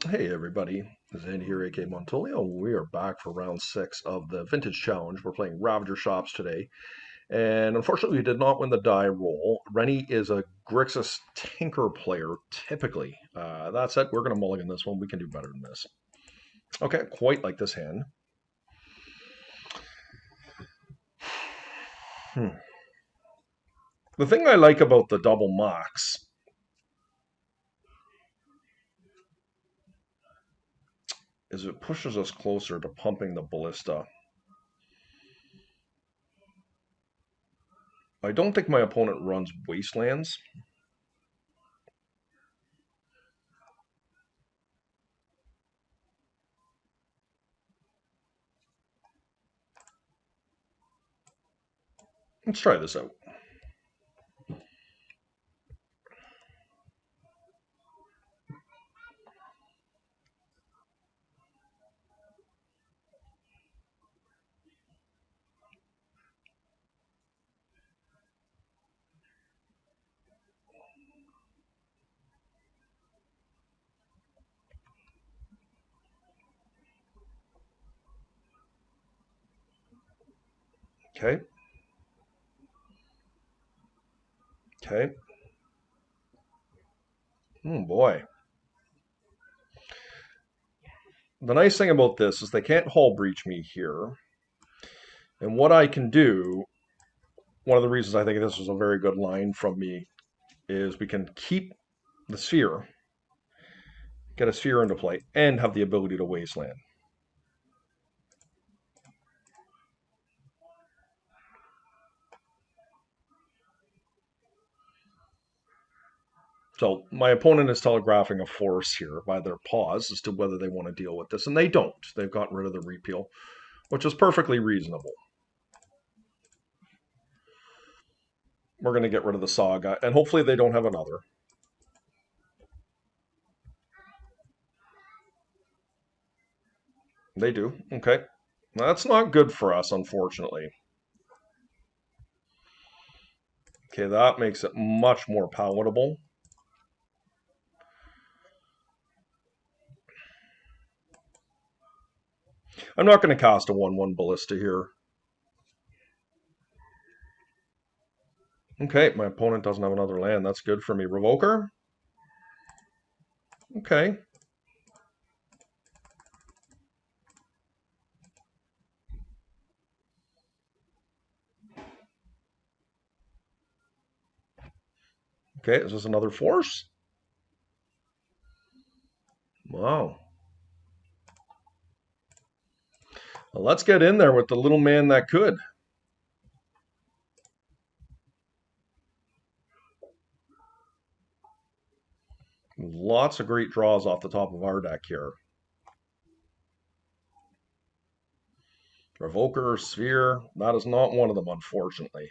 Hey everybody, this is Andy here, aka Montolio. We are back for round 6 of the Vintage Challenge. We're playing Ravager Shops today, and unfortunately we did not win the die roll. Rennie is a Grixis Tinker player, typically. That said, we're going to mulligan this one. We can do better than this. Okay, quite like this hand. The thing I like about the double mocks is it pushes us closer to pumping the ballista. I don't think my opponent runs Wastelands. Let's try this out. Okay. Okay. Oh boy. The nice thing about this is they can't hull breach me here. And what I can do, one of the reasons I think this was a very good line from me, is we can keep the sphere, get a sphere into play, and have the ability to wasteland. So my opponent is telegraphing a force here by their pause as to whether they want to deal with this, and they don't. They've gotten rid of the repeal, which is perfectly reasonable. We're going to get rid of the saga, and hopefully they don't have another. They do. Okay. That's not good for us, unfortunately. Okay, that makes it much more palatable. I'm not going to cast a 1/1 ballista here. Okay, my opponent doesn't have another land. That's good for me. Revoker? Okay. Okay, is this another force? Wow. Well, let's get in there with the little man that could. Lots of great draws off the top of our deck here. Revoker, Sphere, that is not one of them, unfortunately.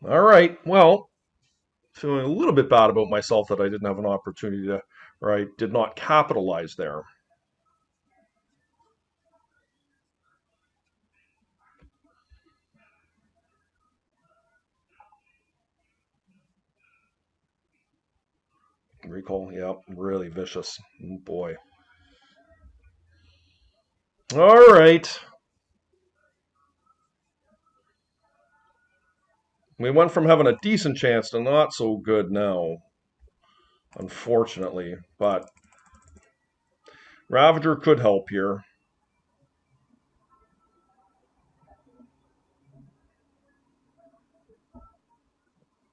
All right, well, feeling a little bit bad about myself that I didn't have an opportunity to, or I did not capitalize there. Recall, yep, really vicious. Oh, boy. All right. We went from having a decent chance to not so good now, unfortunately. But Ravager could help here.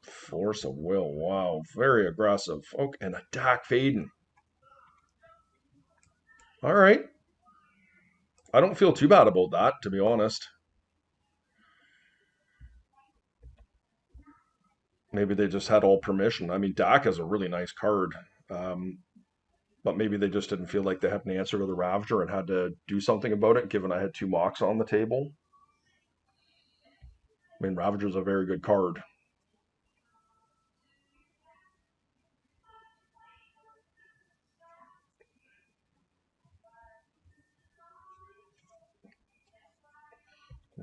Force of will. Wow. Very aggressive. Okay, and attack Faden. All right. I don't feel too bad about that, to be honest. Maybe they just had all permission. I mean, Dak is a really nice card. Um, but maybe they just didn't feel like they had an answer to the Ravager and had to do something about it, given I had two mocks on the table. I mean, Ravager's a very good card.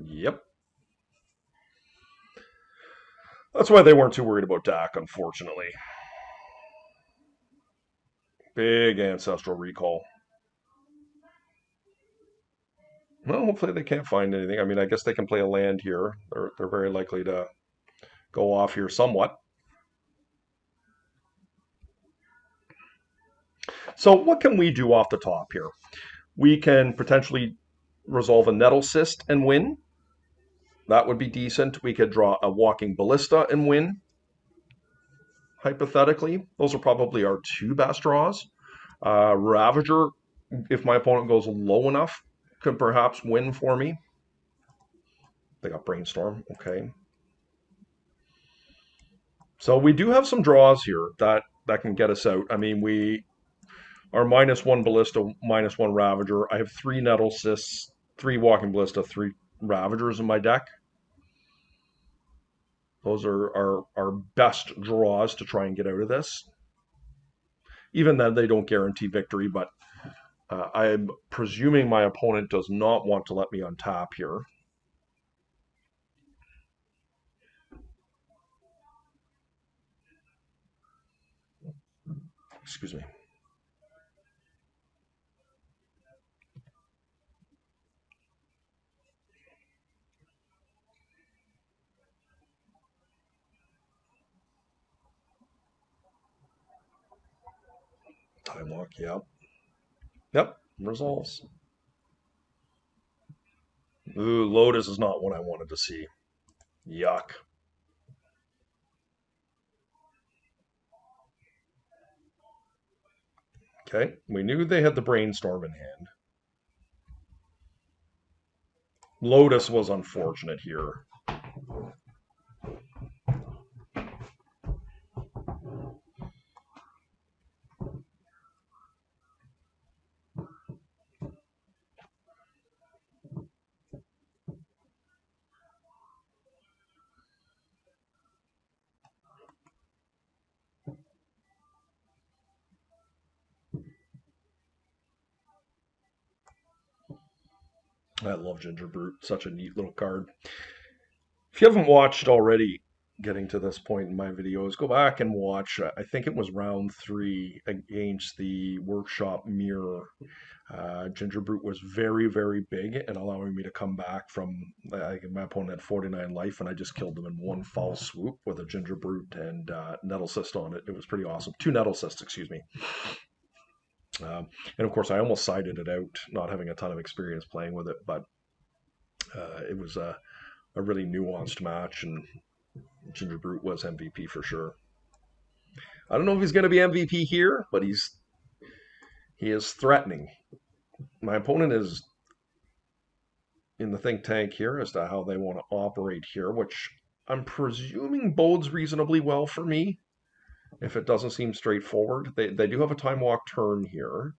Yep. That's why they weren't too worried about Dak, unfortunately. Big ancestral recall. Well, hopefully they can't find anything. I mean, I guess they can play a land here. They're very likely to go off here somewhat. So what can we do off the top here? We can potentially resolve a nettle cyst and win. That would be decent. We could draw a walking ballista and win, hypothetically. Those are probably our two best draws. Ravager, if my opponent goes low enough, could perhaps win for me. They got Brainstorm, okay. So we do have some draws here that can get us out. I mean, we are -1 Ballista, -1 Ravager. I have 3 Nettle Cysts, 3 Walking Ballista, 3 Ravagers in my deck. Those are our best draws to try and get out of this. Even then, they don't guarantee victory, but I'm presuming my opponent does not want to let me untap here. Excuse me. Time lock, yep. Yep, resolves. Ooh, Lotus is not what I wanted to see. Yuck. Okay, we knew they had the Brainstorm in hand. Lotus was unfortunate here. I love Ginger Brute. Such a neat little card. If you haven't watched already, getting to this point in my videos, go back and watch. I think it was round 3 against the Workshop Mirror. Ginger Brute was very, very big in allowing me to come back from. My opponent had 49 life, and I just killed them in one foul swoop with a Ginger Brute and Nettle Cyst on it. It was pretty awesome. 2 Nettle Cysts, excuse me. And of course, I almost sided it out, not having a ton of experience playing with it, but it was a really nuanced match, and Ginger Brute was MVP for sure. I don't know if he's going to be MVP here, but he is threatening. My opponent is in the think tank here as to how they want to operate here, which I'm presuming bodes reasonably well for me. If it doesn't seem straightforward, they do have a time walk turn here.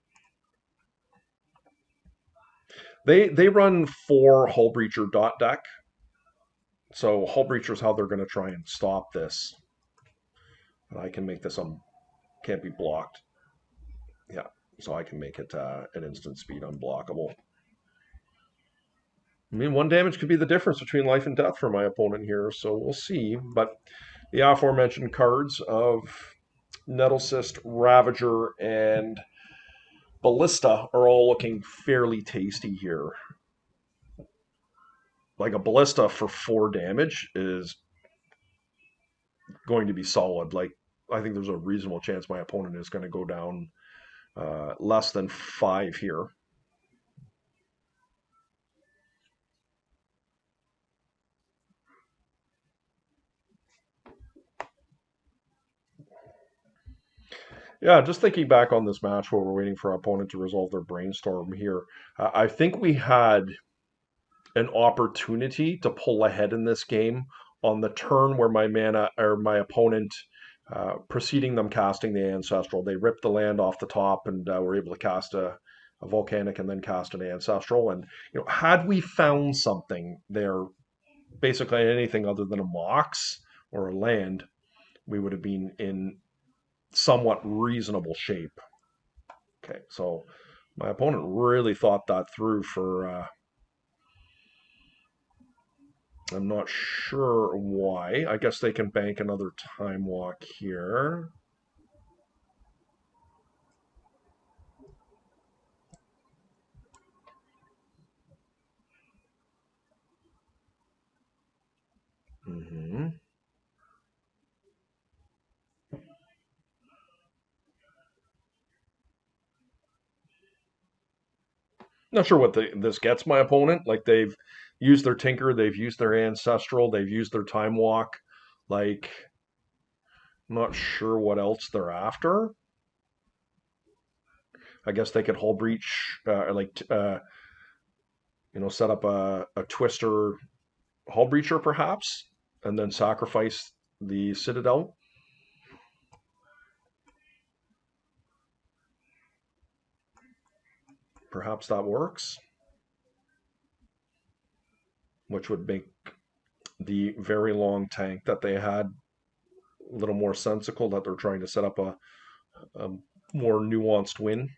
They run 4 Hull Breacher dot deck. So Hull Breacher is how they're going to try and stop this. I can make this can't be blocked. Yeah, so I can make it at instant speed unblockable. I mean, 1 damage could be the difference between life and death for my opponent here, so we'll see. But the aforementioned cards of Nettle Cyst, Ravager, and Ballista are all looking fairly tasty here. Like a Ballista for 4 damage is going to be solid. Like, I think there's a reasonable chance my opponent is going to go down less than 5 here. Yeah, just thinking back on this match where we're waiting for our opponent to resolve their Brainstorm here, I think we had an opportunity to pull ahead in this game on the turn where my mana or my opponent, preceding them casting the Ancestral, they ripped the land off the top and were able to cast a Volcanic and then cast an Ancestral. And had we found something there, basically anything other than a Mox or a land, we would have been in somewhat reasonable shape. Okay, so my opponent really thought that through for I'm not sure why. I guess they can bank another time walk here. Mm-hmm. Not sure what this gets my opponent. Like they've used their Tinker, they've used their Ancestral, they've used their Time Walk. Like, not sure what else they're after. I guess they could Hull Breach, set up a Twister Hull Breacher perhaps, and then sacrifice the Citadel. Perhaps that works, which would make the very long tank that they had a little more sensical, that they're trying to set up a more nuanced win.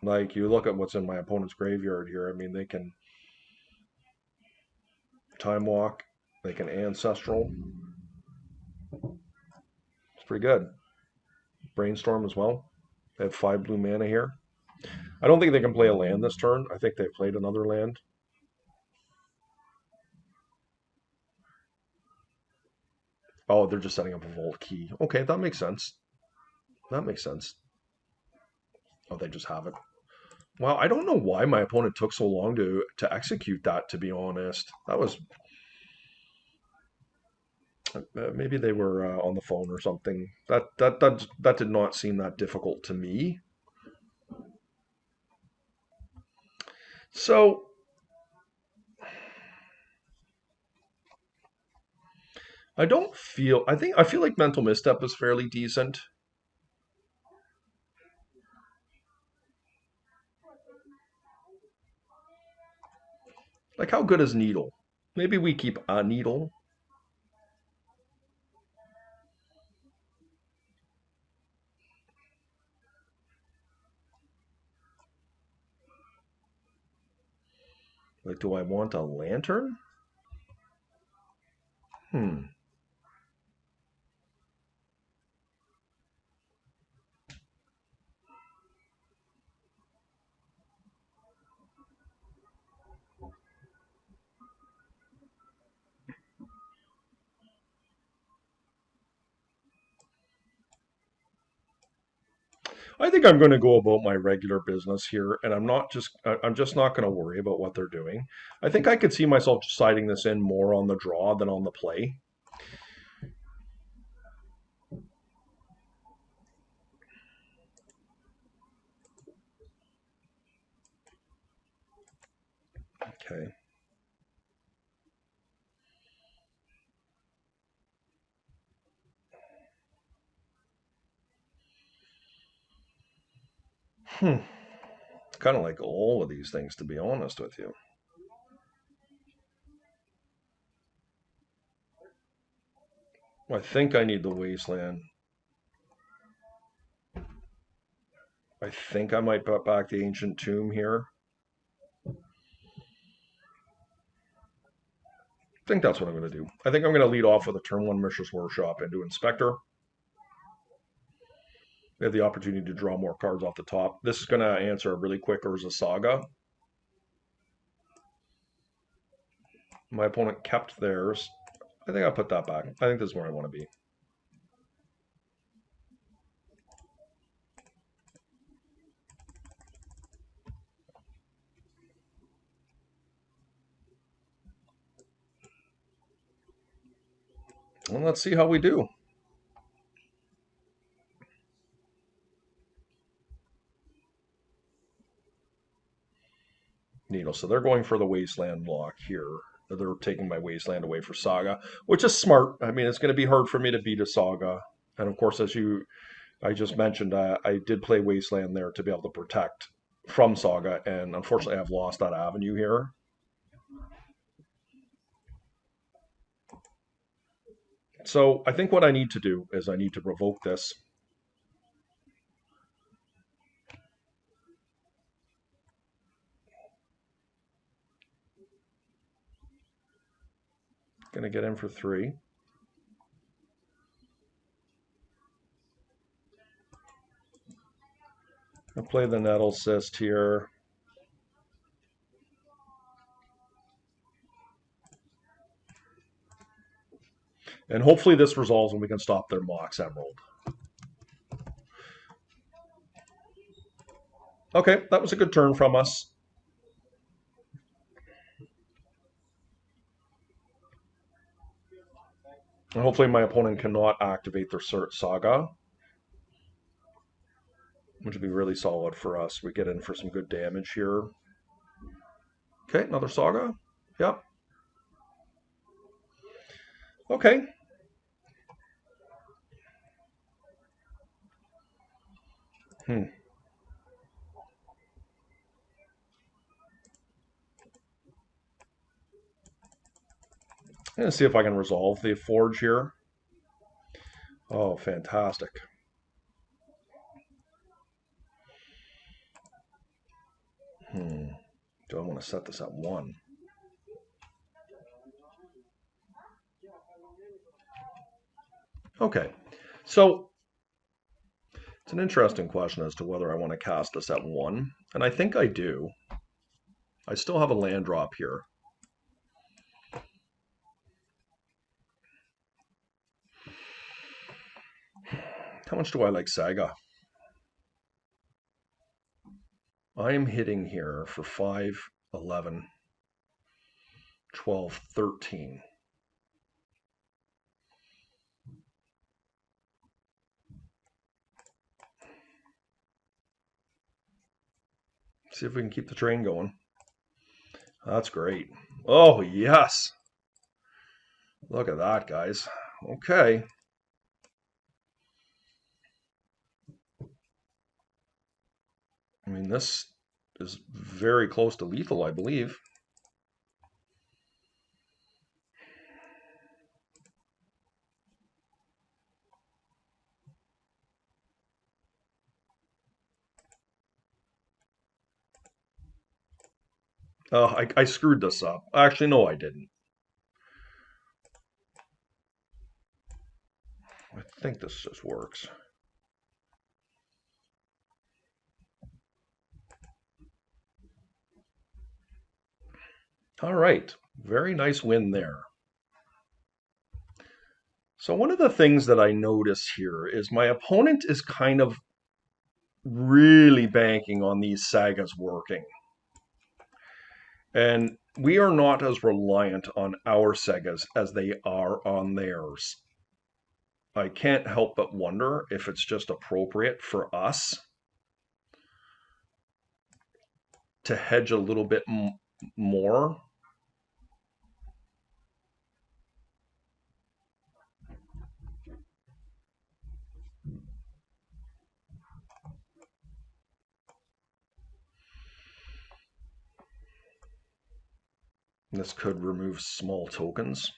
Like, you look at what's in my opponent's graveyard here. I mean, they can Time Walk, they can Ancestral. It's pretty good. Brainstorm as well. They have 5 blue mana here. I don't think they can play a land this turn. I think they played another land. Oh, they're just setting up a Vault Key. Okay, that makes sense. That makes sense. Oh, they just have it. Well, I don't know why my opponent took so long to execute that, to be honest. That was maybe they were on the phone or something. That did not seem that difficult to me. So I feel like Mental Misstep is fairly decent. Like, how good is Needle? Maybe we keep a Needle. Like, do I want a Lantern? Hmm. I think I'm going to go about my regular business here, and I'm just not going to worry about what they're doing. I think I could see myself deciding this in more on the draw than on the play. Okay. Hmm. Kind of like all of these things, to be honest with you. I think I need the Wasteland. I think I might put back the Ancient Tomb here. I think that's what I'm going to do. I think I'm going to lead off with a turn 1 Mishra's Workshop into Inspector. They have the opportunity to draw more cards off the top. This is going to answer a really quick Urza Saga. My opponent kept theirs. I think I'll put that back. I think this is where I want to be. Well, let's see how we do. Needle. So they're going for the Wasteland block here. They're taking my Wasteland away for Saga, which is smart. I mean, it's going to be hard for me to beat a Saga. And of course, I just mentioned, I did play Wasteland there to be able to protect from Saga, and unfortunately, I've lost that avenue here. So I think what I need to do is I need to revoke this. Going to get in for 3. I'll play the Nettle Cyst here. And hopefully this resolves and we can stop their Mox Emerald. Okay, that was a good turn from us. And hopefully my opponent cannot activate their Saga, which would be really solid for us. We get in for some good damage here. Okay, another Saga. Yep. Okay. I'm going to see if I can resolve the Forge here. Oh, fantastic. Do I want to set this at 1? Okay, so it's an interesting question as to whether I want to cast this at 1, and I think I do. I still have a land drop here. How much do I like Saga? I am hitting here for 5, 11, 12, 13. See if we can keep the train going. That's great. Oh, yes. Look at that, guys. Okay. I mean, this is very close to lethal, I believe. Oh, I screwed this up. Actually, no, I didn't. I think this just works. All right. Very nice win there. So one of the things that I notice here is my opponent is kind of really banking on these sagas working. And we are not as reliant on our sagas as they are on theirs. I can't help but wonder if it's just appropriate for us to hedge a little bit more. This could remove small tokens.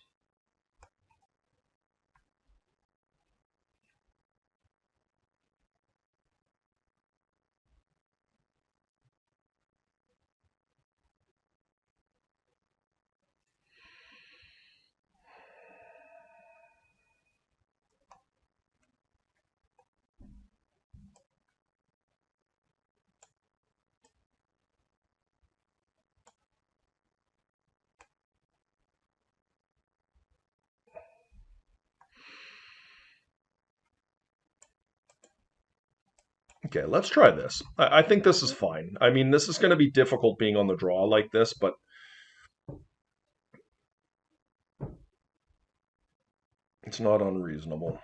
Okay, let's try this. I think this is fine. I mean, this is going to be difficult being on the draw like this, but it's not unreasonable.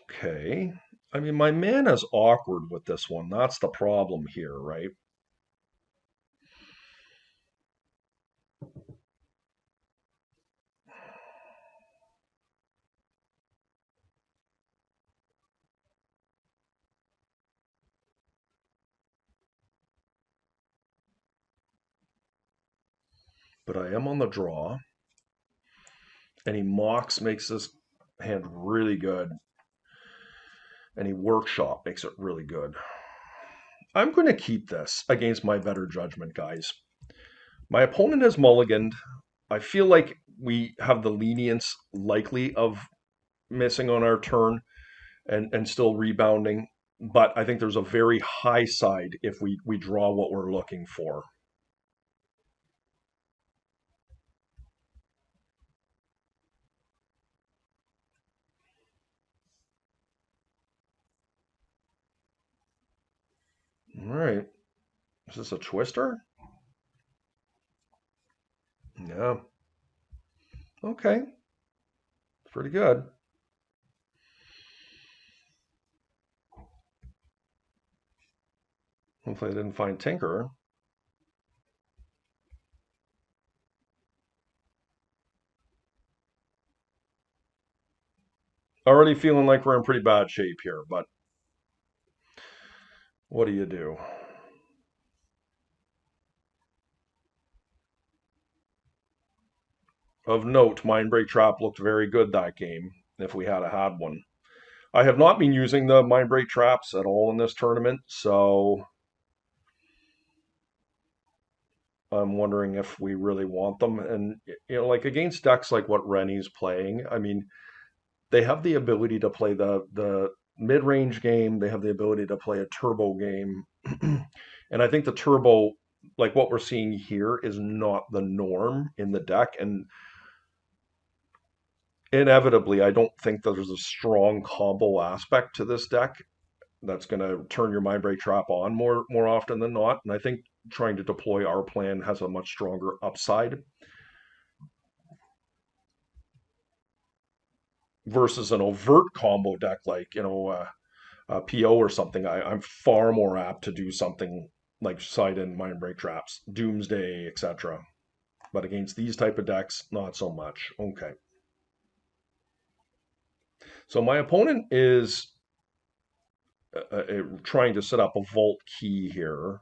Okay. I mean, my mana's awkward with this one. That's the problem here, right? But I am on the draw. And he Mox makes this hand really good. Any workshop makes it really good. I'm going to keep this against my better judgment, guys. My opponent has mulliganed. I feel like we have the lenience likely of missing on our turn and still rebounding. But I think there's a very high side if we draw what we're looking for. All right. Is this a twister? Yeah. Okay. Pretty good. Hopefully I didn't find Tinker. Already feeling like we're in pretty bad shape here, but what do you do? Of note, Mindbreak Trap looked very good that game, if we had one. I have not been using the Mindbreak Traps at all in this tournament, so I'm wondering if we really want them. And, like against decks like what Rennie's playing, I mean, they have the ability to play the mid-range game, they have the ability to play a turbo game. And I think the turbo, like what we're seeing here, is not the norm in the deck. And inevitably, I don't think that there's a strong combo aspect to this deck that's going to turn your Mindbreak Trap on more often than not. And I think trying to deploy our plan has a much stronger upside versus an overt combo deck like PO or something. I'm far more apt to do something like side in Mindbreak Traps, Doomsday, etc. But against these type of decks, not so much. Okay. So my opponent is trying to set up a vault key here.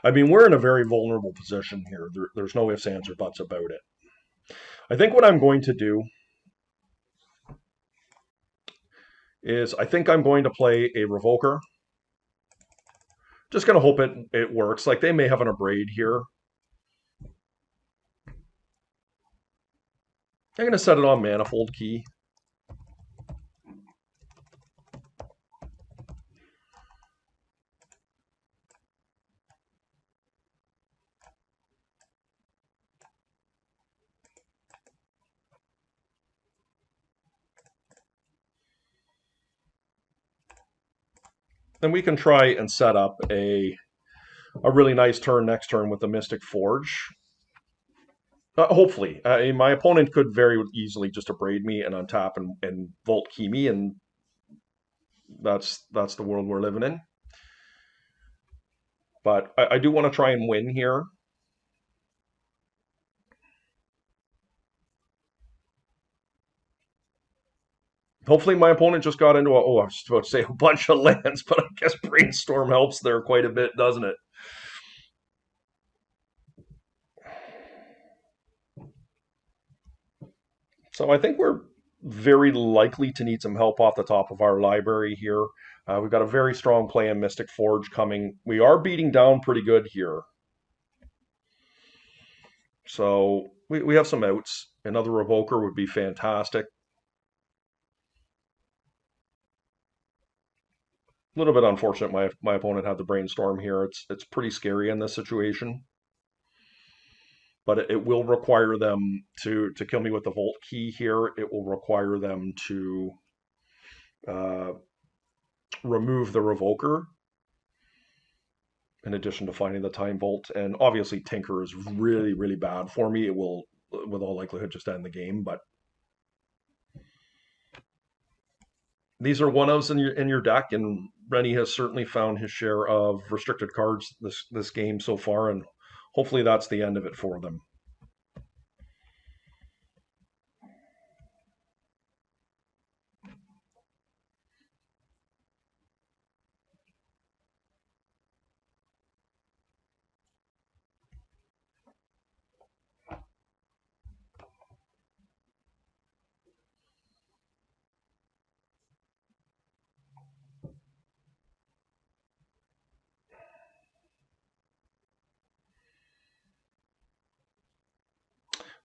I mean, we're in a very vulnerable position here. There's no ifs, ands, or buts about it. I think what I'm going to do is I think I'm going to play a Revoker. Just going to hope it works. Like they may have an Abrade here. I'm going to set it on Manifold Key. Then we can try and set up a really nice turn next turn with the Mystic Forge. Hopefully. My opponent could very easily just Abrade me and untap and Vault Key me, and that's the world we're living in. But I do want to try and win here. Hopefully my opponent just got into I was about to say a bunch of lands, but I guess Brainstorm helps there quite a bit, doesn't it? So I think we're very likely to need some help off the top of our library here. We've got a very strong play in Mystic Forge coming. We are beating down pretty good here. So we have some outs. Another Revoker would be fantastic. A little bit unfortunate my opponent had the Brainstorm here. It's pretty scary in this situation. But it will require them to kill me with the Vault Key here. It will require them to uh, remove the Revoker in addition to finding the Time Vault. And obviously Tinker is really, really bad for me. It will, with all likelihood, just end the game. But these are one-ofs in your deck, and Rennie has certainly found his share of restricted cards this game so far, and hopefully that's the end of it for them.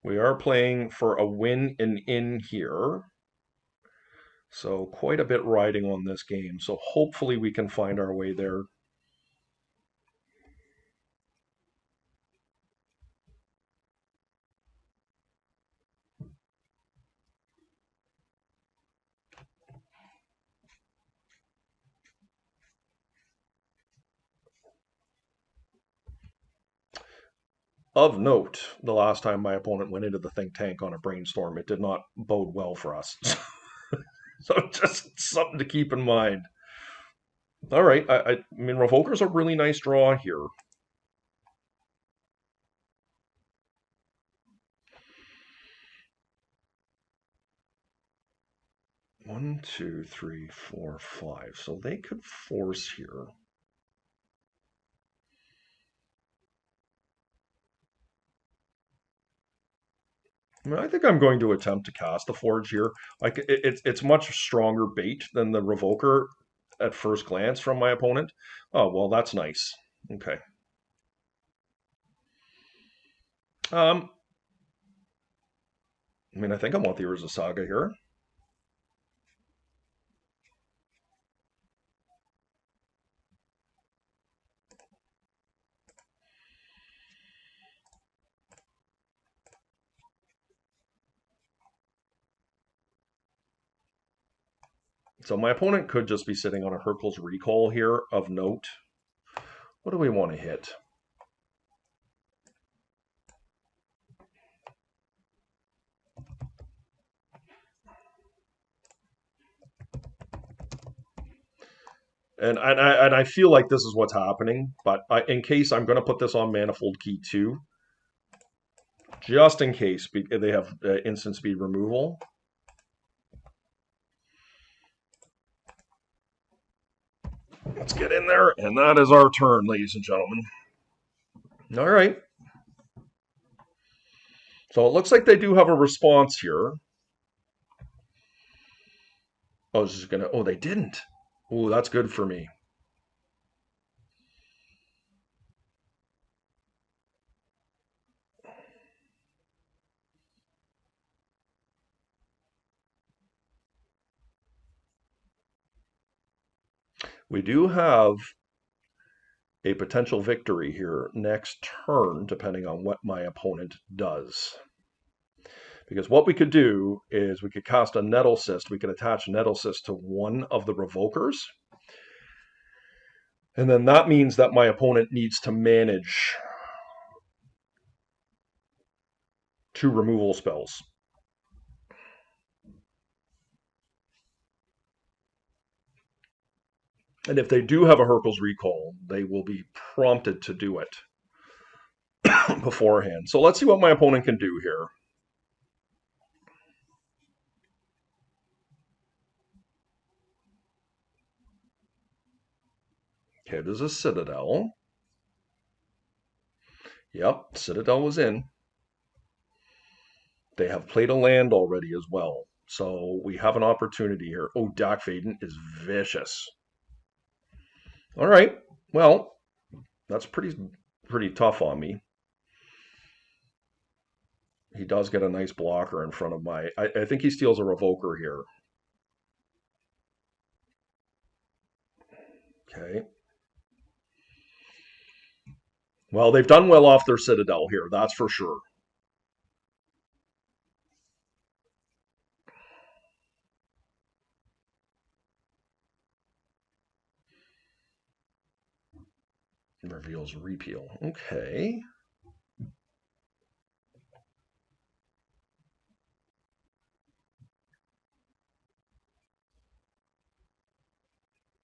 We are playing for a win and in here. So quite a bit riding on this game. So hopefully we can find our way there. Of note, the last time my opponent went into the think tank on a brainstorm, it did not bode well for us. So just something to keep in mind. All right, I mean, Ravager's a really nice draw here. One, two, three, four, five. So they could force here. I mean, I think I'm going to attempt to cast the Forge here. Like it's much stronger bait than the Revoker at first glance from my opponent. Oh well, that's nice. Okay. Um, I mean, I think I want the Urza Saga here. So my opponent could just be sitting on a Hurkyl's Recall here of note. What do we want to hit? And I feel like this is what's happening, but in case I'm going to put this on Manifold Key 2, just in case they have instant speed removal. Let's get in there, and that is our turn, ladies and gentlemen. All right. So it looks like they do have a response here. Oh, this is gonna. Oh, they didn't. Oh, that's good for me. We do have a potential victory here next turn, depending on what my opponent does. Because what we could do is we could cast a Nettle Cyst. We could attach Nettle Cyst to one of the Revokers. And then that means that my opponent needs to manage 2 removal spells. And if they do have a Hurkyl's Recall, they will be prompted to do it beforehand. So let's see what my opponent can do here. Okay, there's a Citadel. Yep, Citadel was in. They have played a land already as well. So we have an opportunity here. Oh, Dak Faden is vicious. All right. Well, that's pretty tough on me. He does get a nice blocker in front of my... I think he steals a Revoker here. Okay. Well, they've done well off their Citadel here, that's for sure. Reveals repeal. Okay.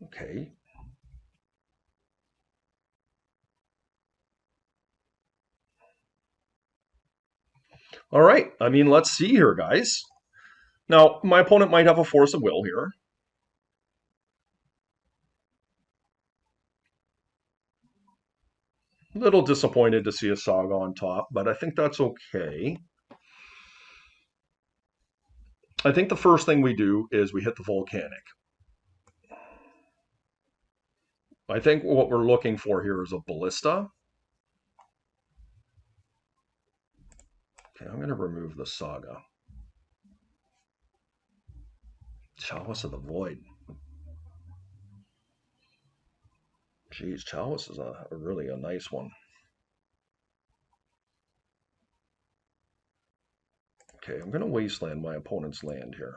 Okay. All right. I mean, let's see here, guys. Now, my opponent might have a force of will here. A little disappointed to see a Saga on top, but I think that's okay. I think the first thing we do is we hit the volcanic. I think what we're looking for here is a ballista. Okay, I'm going to remove the Saga. Chalice of the Void. Geez, Chalice is a really a nice one. Okay, I'm going to wasteland my opponent's land here.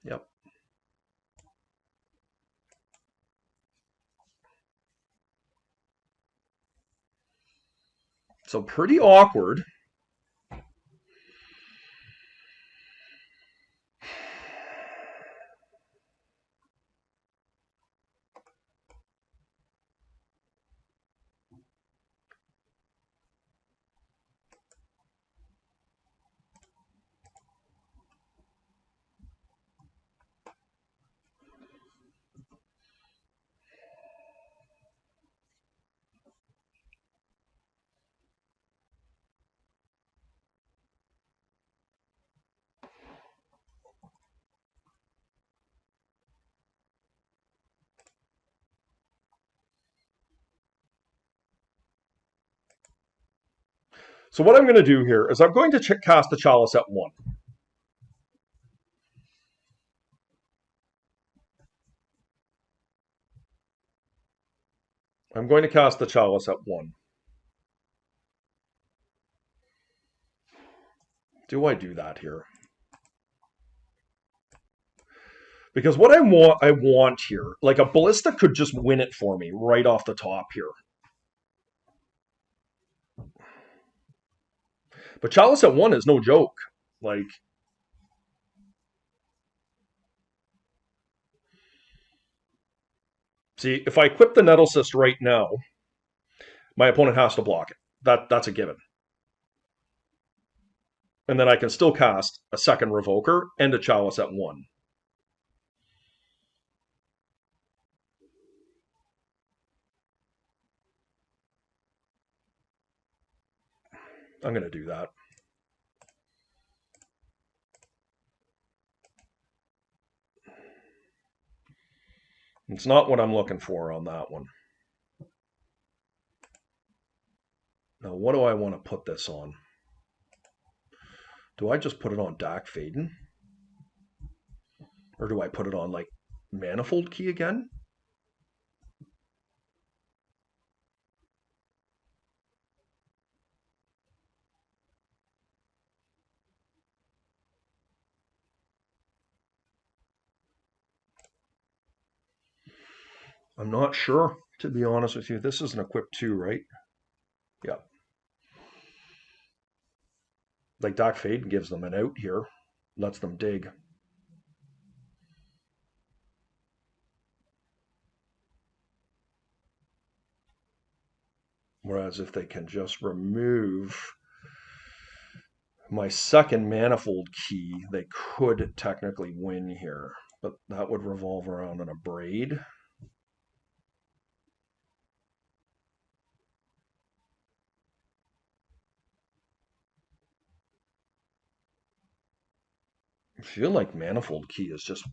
Yep. So pretty awkward. So what I'm going to do here is I'm going to cast the Chalice at 1. I'm going to cast the Chalice at 1. Do I do that here? Because what I want here, like a Ballista could just win it for me right off the top here. But Chalice at 1 is no joke. Like, see, if I equip the Nettle Cyst right now, my opponent has to block it. That's a given. And then I can still cast a second Revoker and a Chalice at 1. I'm going to do that. It's not what I'm looking for on that one. Now, what do I want to put this on? Do I just put it on Dak Faden? Or do I put it on, like, Manifold Key again? I'm not sure, to be honest with you. This is an equip 2, right? Yeah. Like, Dak Faden gives them an out here. Lets them dig. Whereas if they can just remove my second Manifold Key, they could technically win here. But that would revolve around an Abrade. I feel like Manifold Key is just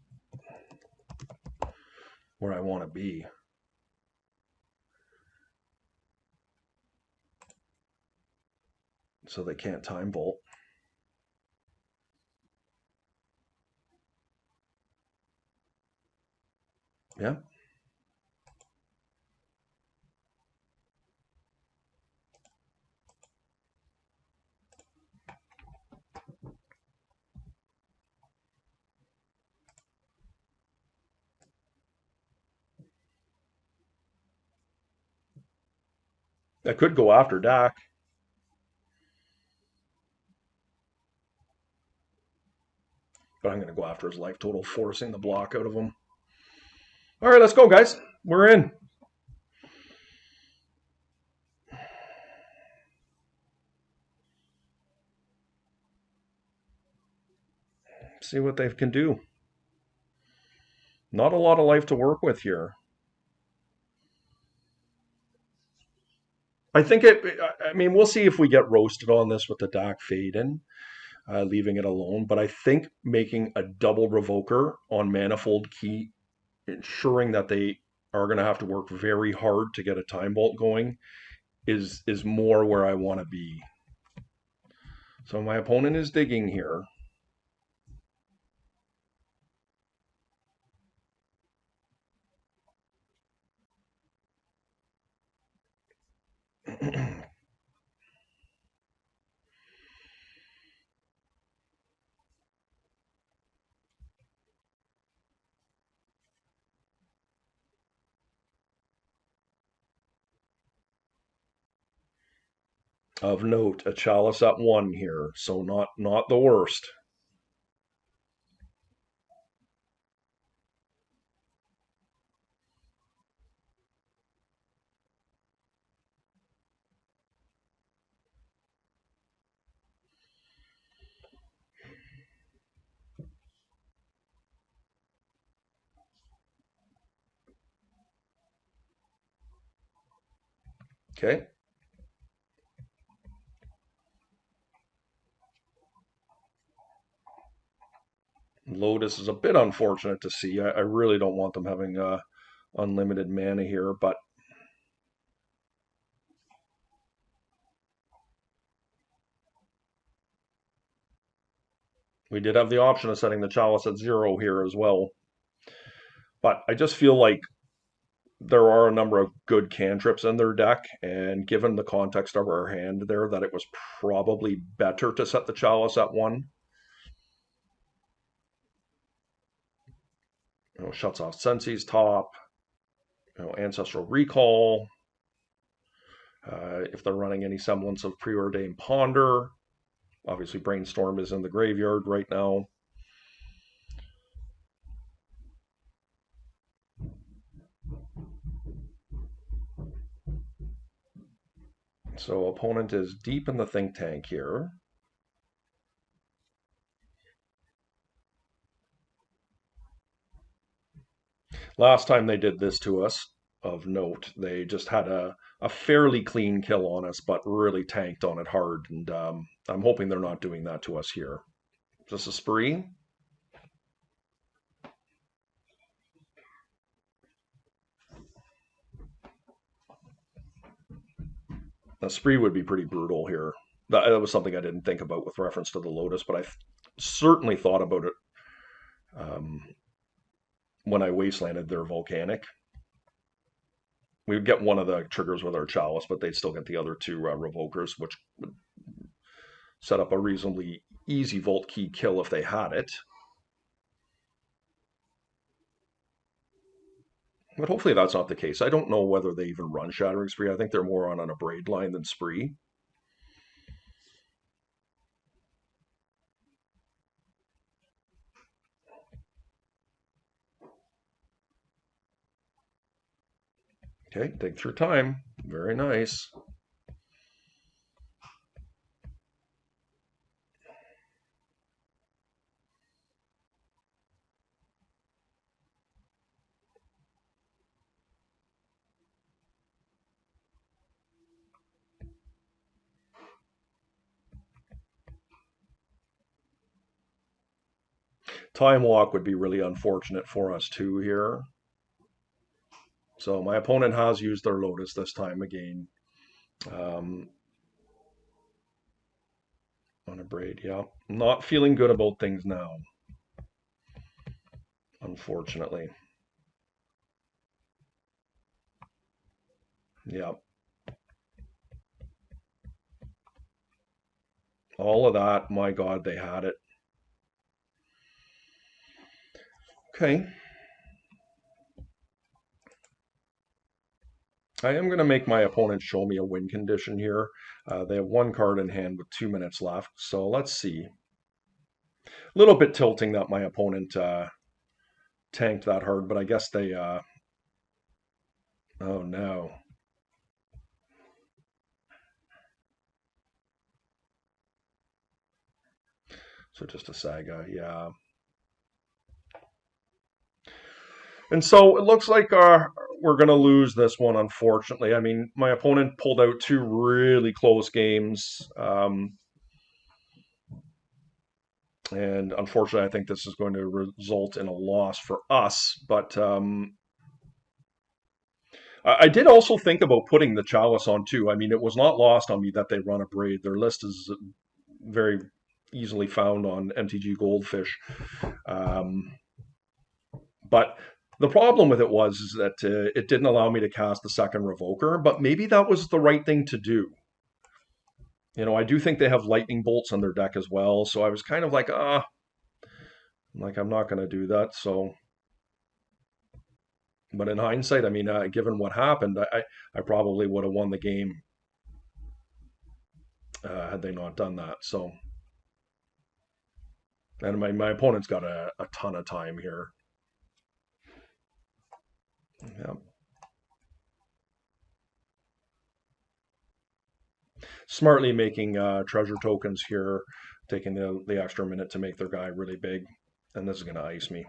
where I want to be. So they can't Time Vault. Yeah. I could go after Dak. But I'm going to go after his life total, forcing the block out of him. All right, let's go, guys. We're in. See what they can do. Not a lot of life to work with here. I think I mean, we'll see if we get roasted on this with the Dak fade in, leaving it alone. But I think making a double revoker on Manifold Key, ensuring that they are going to have to work very hard to get a time vault going, is more where I want to be. So my opponent is digging here. Of note, a chalice at 1 here, so not the worst. Okay. Lotus is a bit unfortunate to see. I really don't want them having unlimited mana here, but we did have the option of setting the chalice at 0 here as well. But I just feel like there are a number of good cantrips in their deck, and given the context of our hand there, that it was probably better to set the chalice at 1. Shuts off Sensei's top, Ancestral Recall. If they're running any semblance of Preordained Ponder, obviously Brainstorm is in the graveyard right now. So opponent is deep in the think tank here. Last time they did this to us, of note, they just had a fairly clean kill on us, but really tanked on it hard. And I'm hoping they're not doing that to us here. Is this a spree? A spree would be pretty brutal here. That was something I didn't think about with reference to the Lotus, but I certainly thought about it when I wastelanded their Volcanic. We would get one of the triggers with our Chalice, but they'd still get the other 2 Revokers, which would set up a reasonably easy Vault Key kill if they had it. But hopefully that's not the case. I don't know whether they even run Shattering Spree. I think they're more on an Abrade line than Spree. Okay, take your time. Very nice. Time Walk would be really unfortunate for us too here. So my opponent has used their Lotus this time again. On a braid, yeah. Not feeling good about things now, unfortunately. Yeah. All of that, my God, they had it. Okay. I am going to make my opponent show me a win condition here. They have 1 card in hand with 2 minutes left, so let's see. A little bit tilting that my opponent tanked that hard, but I guess they. Oh no. So just a saga, yeah. And so it looks like we're going to lose this one, unfortunately. I mean, my opponent pulled out two really close games. And unfortunately, I think this is going to result in a loss for us. But I did also think about putting the Chalice on too. I mean, it was not lost on me that they run a braid. Their list is very easily found on MTG Goldfish. Um, but the problem with it was is that it didn't allow me to cast the second Revoker. But maybe that was the right thing to do. You know, I do think they have lightning bolts on their deck as well. So I was kind of like, I'm not going to do that. So, but in hindsight, I mean, given what happened, I probably would have won the game had they not done that. So, and my opponent's got a ton of time here. Yeah. Smartly making treasure tokens here, taking the extra minute to make their guy really big. And this is going to ice me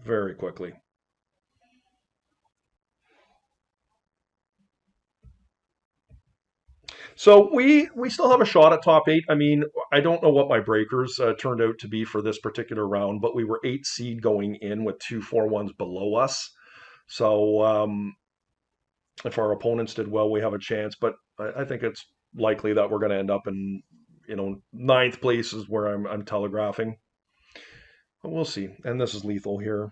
very quickly. So we still have a shot at top eight. I mean, I don't know what my breakers turned out to be for this particular round, but we were 8 seed going in with 2-4-1s below us. So if our opponents did well, we have a chance. But I think it's likely that we're going to end up in ninth place is where I'm telegraphing. But we'll see. And this is lethal here.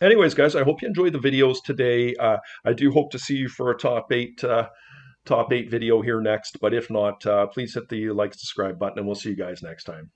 Anyways, guys, I hope you enjoyed the videos today. I do hope to see you for a top eight video here next. But if not, please hit the like, subscribe button, and we'll see you guys next time.